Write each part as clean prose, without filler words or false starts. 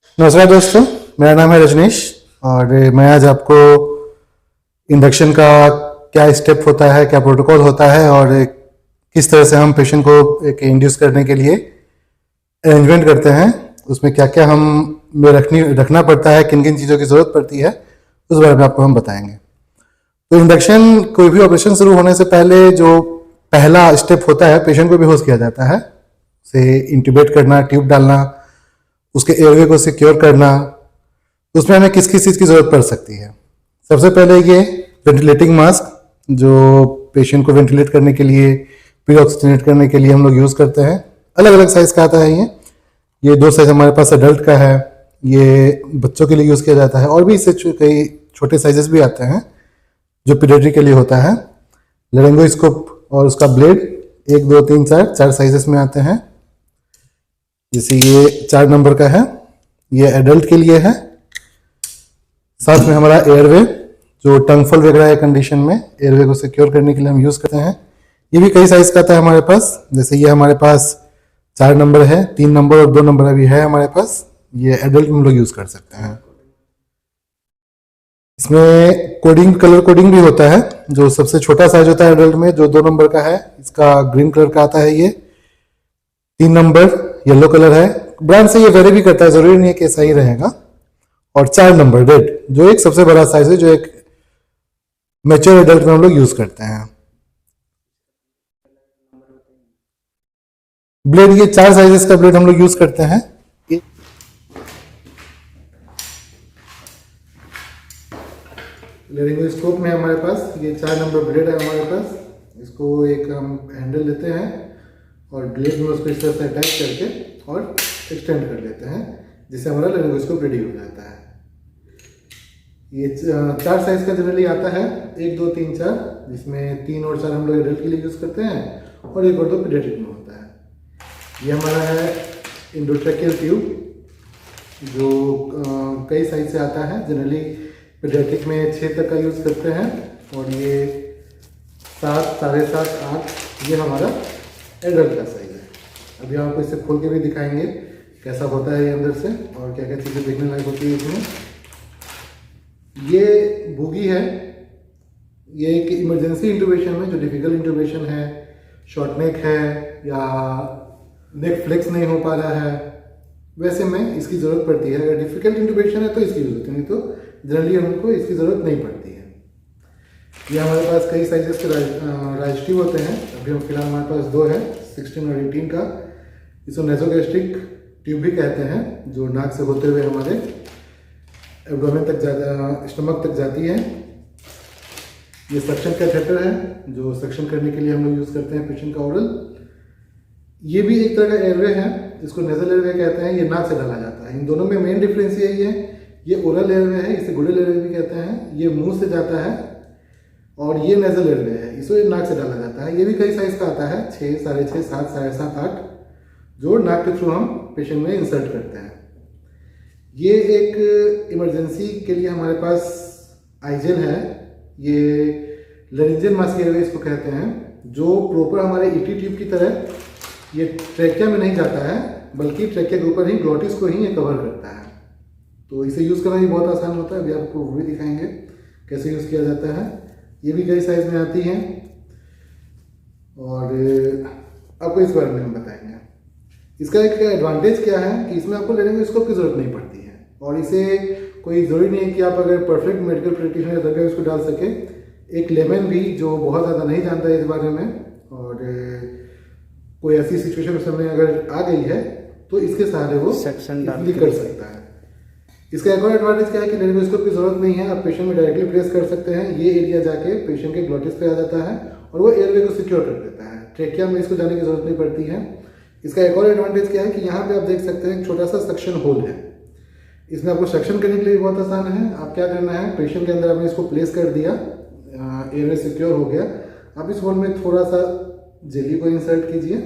नमस्कार दोस्तों, मेरा नाम है रजनीश और मैं आज आपको इंडक्शन का क्या स्टेप होता है, क्या प्रोटोकॉल होता है और किस तरह से हम पेशेंट को एक इंड्यूस करने के लिए अरेंजमेंट करते हैं, उसमें क्या क्या हम में रखना पड़ता है, किन किन चीज़ों की ज़रूरत पड़ती है, उस बारे में आपको हम बताएंगे। तो इंडक्शन कोई भी ऑपरेशन शुरू होने से पहले जो पहला स्टेप होता है, पेशेंट को बेहोश किया जाता है। उसे इंट्यूबेट करना, ट्यूब डालना, उसके एयरवे को सिक्योर करना। उसमें हमें किस किस चीज़ की ज़रूरत पड़ सकती है। सबसे पहले ये वेंटिलेटिंग मास्क, जो पेशेंट को वेंटिलेट करने के लिए, प्री ऑक्सीजनेट करने के लिए हम लोग यूज़ करते हैं। अलग अलग साइज़ का आता है ये 2 साइज़ हमारे पास अडल्ट का है, ये बच्चों के लिए यूज़ किया जाता है और भी इससे कई छोटे साइजेस भी आते हैं जो पीडियाट्रिक के लिए होता है। लेरेंगोस्कोप और उसका ब्लेड 1, 2, 3, 4 साइजेस में आते हैं। जैसे ये 4 नंबर का है, ये एडल्ट के लिए है। साथ में हमारा एयरवे, जो टंगफल वगैरह है कंडीशन में एयरवे को सिक्योर करने के लिए हम यूज़ करते हैं। ये भी कई साइज का आता है हमारे पास। जैसे ये हमारे पास 4 नंबर है, 3 नंबर और 2 नंबर अभी है हमारे पास। ये एडल्ट में हम लोग यूज़ कर सकते हैं। इसमें कोडिंग, कलर कोडिंग भी होता है। जो सबसे छोटा साइज होता है एडल्ट में, जो 2 नंबर का है, इसका ग्रीन कलर का आता है। ये 3 नंबर येलो कलर है। ब्रांड से ये वेरी भी करता है, जरूरी नहीं है कि ऐसा ही रहेगा। और 4 नंबर रेड, जो एक सबसे बड़ा साइज है, जो एक मैच्योर एडल्ट में हम लोग यूज करते हैं। ब्लेड, ये 4 साइजेस का ब्लेड हम लोग यूज करते हैं। लेरिंगोस्कोप में हमारे पास ये 4 नंबर ब्लेड है हमारे पास। इसको एक हम हैंडल लेते हैं और ब्लेड में उसको इस तरह से अटैच करके और एक्सटेंड कर लेते हैं, जिससे हमारा लेरिंगोस्कोप रेडी हो जाता है। ये 4 साइज का जनरली आता है, 1, 2, 3, 4, जिसमें 3 और 4 हम लोग एडल्ट के लिए यूज़ करते हैं और 1 और 2 पीडियाट्रिक में होता है। ये हमारा है इंडोट्रैकियल ट्यूब, जो कई साइज से आता है। जनरली पीडियाट्रिक में 6 तक का यूज़ करते हैं और ये 7, 7.5, 8 ये हमारा एडल्ट का साइज है। अभी हम आपको इसे खोल के भी दिखाएंगे कैसा होता है ये अंदर से और क्या क्या चीज़ें देखने लायक होती है इसमें। ये बोगी है, ये एक इमरजेंसी इंट्यूबेशन में, जो डिफिकल्ट इंट्यूबेशन है, शॉर्ट नेक है या नेक फ्लेक्स नहीं हो पा रहा है, वैसे में इसकी ज़रूरत पड़ती है। अगर डिफिकल्ट इंट्यूबेशन है तो इसकी ज़रूरत है, नहीं तो जनरली हमको इसकी ज़रूरत नहीं पड़ती है। ये हमारे पास कई साइजेस के राइस्टिव होते हैं। अभी हम फिलहाल हमारे पास 2 है, 16 और 18 का। इसको नेसोगैस्ट्रिक ट्यूब भी कहते हैं, जो नाक से होते हुए हमारे एब्डोमेन तक स्टमक तक जाती है। ये सक्शन कैथेटर है, जो सक्शन करने के लिए हम लोग यूज़ करते हैं पेशेंट का ओरल। ये भी एक तरह का एयरवे है, इसको नेजल एयरवे कहते हैं। ये नाक से डाला जाता है। इन दोनों में मेन डिफरेंस यही है, ये ओरल एयरवे है, इसे गुडल एयरवे भी कहते हैं। ये मुंह से जाता है और ये नेजल एयरवे है, इसे नाक से डाला जाता है। ये भी कई साइज का आता है, 6, 6.5, 7, 7.5, 8, जो नाक के थ्रू हम पेशेंट में इंसर्ट करते हैं। ये एक इमरजेंसी के लिए हमारे पास आइजेल है। ये लेरिंजियल मास्क एयरवे इसको कहते हैं, जो प्रॉपर हमारे ईटी ट्यूब की तरह ये ट्रैकिया में नहीं जाता है, बल्कि ट्रैकिया के ऊपर ही ग्लॉटिस को ही ये कवर करता है। तो इसे यूज़ करना भी बहुत आसान होता है। अभी आपको वो भी दिखाएंगे कैसे यूज़ किया जाता है। ये भी कई साइज में आती हैं और आपको इस बारे में हम बताएंगे। इसका एक एडवांटेज क्या है कि इसमें आपको लेरिंगोस्कोप की ज़रूरत नहीं पड़ती है और इसे कोई ज़रूरी नहीं है कि आप अगर परफेक्ट मेडिकल प्रैक्टिशनर तभी उसको डाल सके। एक लेमन भी जो बहुत ज़्यादा नहीं जानता है इस बारे में और कोई ऐसी सिचुएशन समय अगर आ गई है तो इसके सहारे वो सेक्शन कर सकता है। इसका एक और एडवांटेज क्या है कि लेरिंगोस्कोप की ज़रूरत नहीं है, आप पेशेंट में डायरेक्टली प्रेस कर सकते हैं। ये एरिया जाके पेशेंट के ग्लॉटिस पे आ जाता है और वो एयरवे को सिक्योर कर देता है। ट्रेकिया में इसको जाने की ज़रूरत नहीं पड़ती है। इसका एक और एडवांटेज क्या है कि यहाँ पे आप देख सकते हैं एक छोटा सा सक्शन होल है। इसमें आपको सक्शन करने के लिए बहुत आसान है। आप क्या करना है, पेशेंट के अंदर आपने इसको प्लेस कर दिया, एयरवे सिक्योर हो गया। आप इस होल में थोड़ा सा जेली को इंसर्ट कीजिए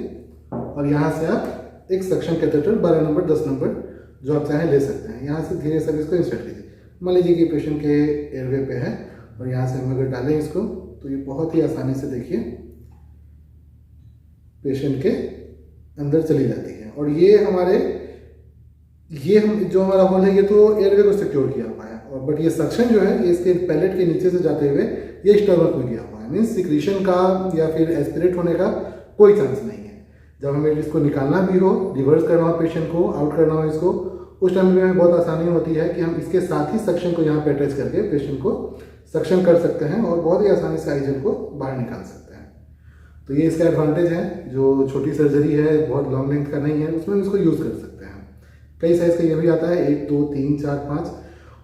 और यहाँ से आप एक सक्शन कैथेटर 12 नंबर 10 नंबर जो आप चाहें ले सकते हैं। यहाँ से धीरे से इसको इंसर्ट कीजिए। मान लीजिए कि पेशेंट के एयरवे पे है और यहाँ से हम अगर डालें इसको तो ये बहुत ही आसानी से देखिए पेशेंट के अंदर चली जाती है। और ये हमारे ये हम जो हमारा होल है ये तो एयरवे को सिक्योर किया हुआ है, और बट ये सक्शन जो है ये इसके पैलेट के नीचे से जाते हुए ये स्टमक में गया हुआ है। मीन्स सिक्रीशन का या फिर एस्पिरेट होने का कोई चांस नहीं है। जब हमें इसको निकालना भी हो, रिवर्स करना हो पेशेंट को, आउट करना हो इसको, उस टाइम में हमें बहुत आसानी होती है कि हम इसके साथ ही सक्शन को यहाँ पे अटैच करके पेशेंट को सक्शन कर सकते हैं और बहुत ही आसानी से आईजेल को बाहर निकाल सकते हैं। तो ये इसका एडवांटेज है। जो छोटी सर्जरी है, बहुत लॉन्ग लेंथ का नहीं है, उसमें इसको यूज़ कर सकते हैं। कई साइज का ये भी आता है, 1 2 3 4 5,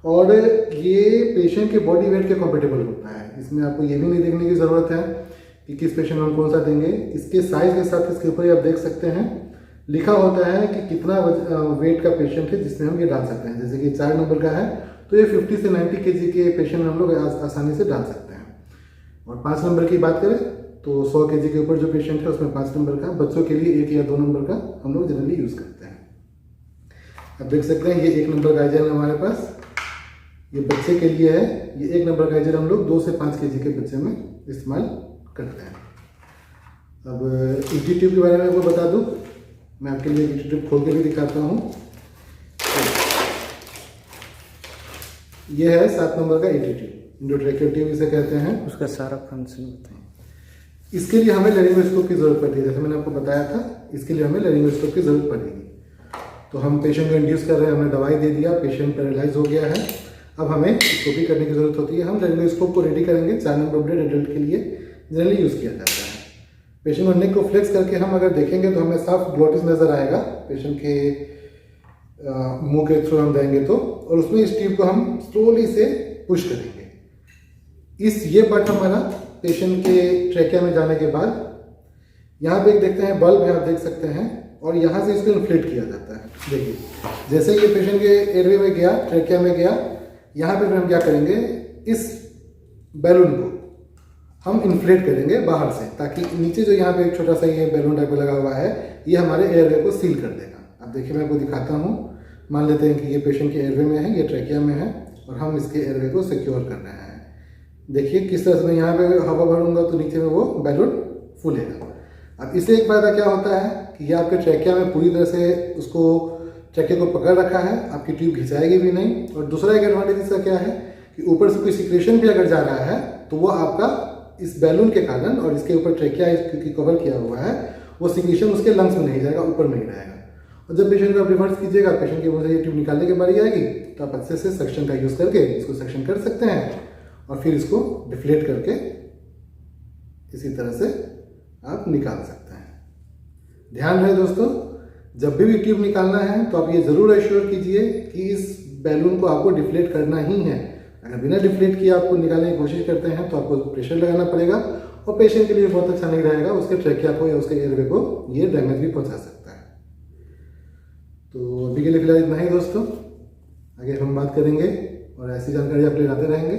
और ये पेशेंट के बॉडी वेट के कंपेटेबल होता है। इसमें आपको ये भी नहीं देखने की ज़रूरत है कि किस पेशेंट में हम कौन सा देंगे। इसके साइज के साथ इसके ऊपर आप देख सकते हैं लिखा होता है कि कितना वेट का पेशेंट है जिसमें हम ये डाल सकते हैं। जैसे कि 4 नंबर का है तो ये 50 से 90 kg के पेशेंट हम लोग आसानी से डाल सकते हैं। और 5 नंबर की बात करें तो 100 kg के ऊपर जो पेशेंट है उसमें 5 नंबर का, बच्चों के लिए 1 या 2 नंबर का हम लोग जनरली यूज़ करते हैं। अब देख सकते हैं ये 1 नंबर का आइजल हमारे पास, ये बच्चे के लिए है। ये 1 नंबर का आइजल हम लोग 2 से 5 kg के बच्चे में इस्तेमाल करते हैं। अब ईटी ट्यूब के बारे में आपको बता दूं, मैं आपके लिए ईटी ट्यूब खोल के भी दिखाता हूँ। ये है 7 नंबर का ईटी ट्यूब, इंडोट्रैकियल ट्यूब इसे कहते हैं। उसका सारा फंक्शन बताएं। इसके लिए हमें लैरिंगोस्कोप की जरूरत पड़ती है। जैसे मैंने आपको बताया था, इसके लिए हमें लैरिंगोस्कोप की जरूरत पड़ेगी। तो हम पेशेंट को इंड्यूस कर रहे हैं, हमने दवाई दे दिया, पेशेंट पैरालाइज हो गया है। अब हमें स्कोपी करने की जरूरत होती है। हम लैरिंगोस्कोप को रेडी करेंगे। 4 नंबर ब्लेड एडल्ट के लिए जनरली यूज़ किया जाता है। पेशेंट को नेक को फ्लेक्स करके हम अगर देखेंगे तो हमें साफ ग्लोटिस नजर आएगा पेशेंट के मुंह के थ्रू हम देंगे तो, और उसमें इस ट्यूब को हम स्लोली से पुश करेंगे। ये पार्ट हमारा पेशेंट के ट्रैकिया में जाने के बाद यहाँ पे एक देखते हैं बल्ब है, आप देख सकते हैं, और यहाँ से इसको इन्फ्लेट किया जाता है। देखिए जैसे ये पेशेंट के एयरवे में गया, ट्रैकिया में गया, यहाँ पे फिर हम क्या करेंगे, इस बैलून को हम इन्फ्लेट करेंगे बाहर से, ताकि नीचे जो यहाँ पे एक छोटा सा ये बैलून टाइप लगा हुआ है ये हमारे एयरवे को सील कर देगा। अब देखिए मैं आपको दिखाता हूँ। मान लेते हैं कि ये पेशेंट के एयरवे में है, ये ट्रैकिया में है, और हम इसके एयरवे को सिक्योर कर रहे हैं। देखिए किस तरह से मैं यहाँ पे हवा भरूंगा तो नीचे में वो बैलून फूलेगा। अब इससे एक फायदा क्या होता है कि ये आपके ट्रैकिया में पूरी तरह से उसको ट्रैकिया को पकड़ रखा है, आपकी ट्यूब घिंचाएगी भी नहीं। और दूसरा एक एडवांटेज इसका क्या है कि ऊपर से कोई सिक्रेशन भी अगर जा रहा है तो वो आपका इस बैलून के कारण, और इसके ऊपर ट्रैकिया क्योंकि कवर किया हुआ है, वो सिक्रेशन उसके लंग्स में नहीं जाएगा, ऊपर में ही रहेगा। और जब पेशेंट को आप रिवर्स कीजिएगा, पेशेंट के मुंह से ये ट्यूब निकालने की बारी आएगी तो आप अच्छे से सक्शन का यूज़ करके इसको सक्शन कर सकते हैं, और फिर इसको डिफ्लेट करके इसी तरह से आप निकाल सकते हैं। ध्यान रहे दोस्तों, जब भी ट्यूब निकालना है तो आप ये ज़रूर एश्योर कीजिए कि इस बैलून को आपको डिफ्लेट करना ही है। अगर बिना डिफ्लेट किए आपको निकालने की कोशिश करते हैं तो आपको प्रेशर लगाना पड़ेगा, और पेशेंट के लिए बहुत अच्छा नहीं रहेगा। उसके ट्रैकिया को या उसके एयरवे को ये डैमेज भी पहुंचा सकता है। तो अभी के लिए फिलहाल इतना ही दोस्तों, आगे हम बात करेंगे और ऐसी जानकारी आप ले लाते रहेंगे।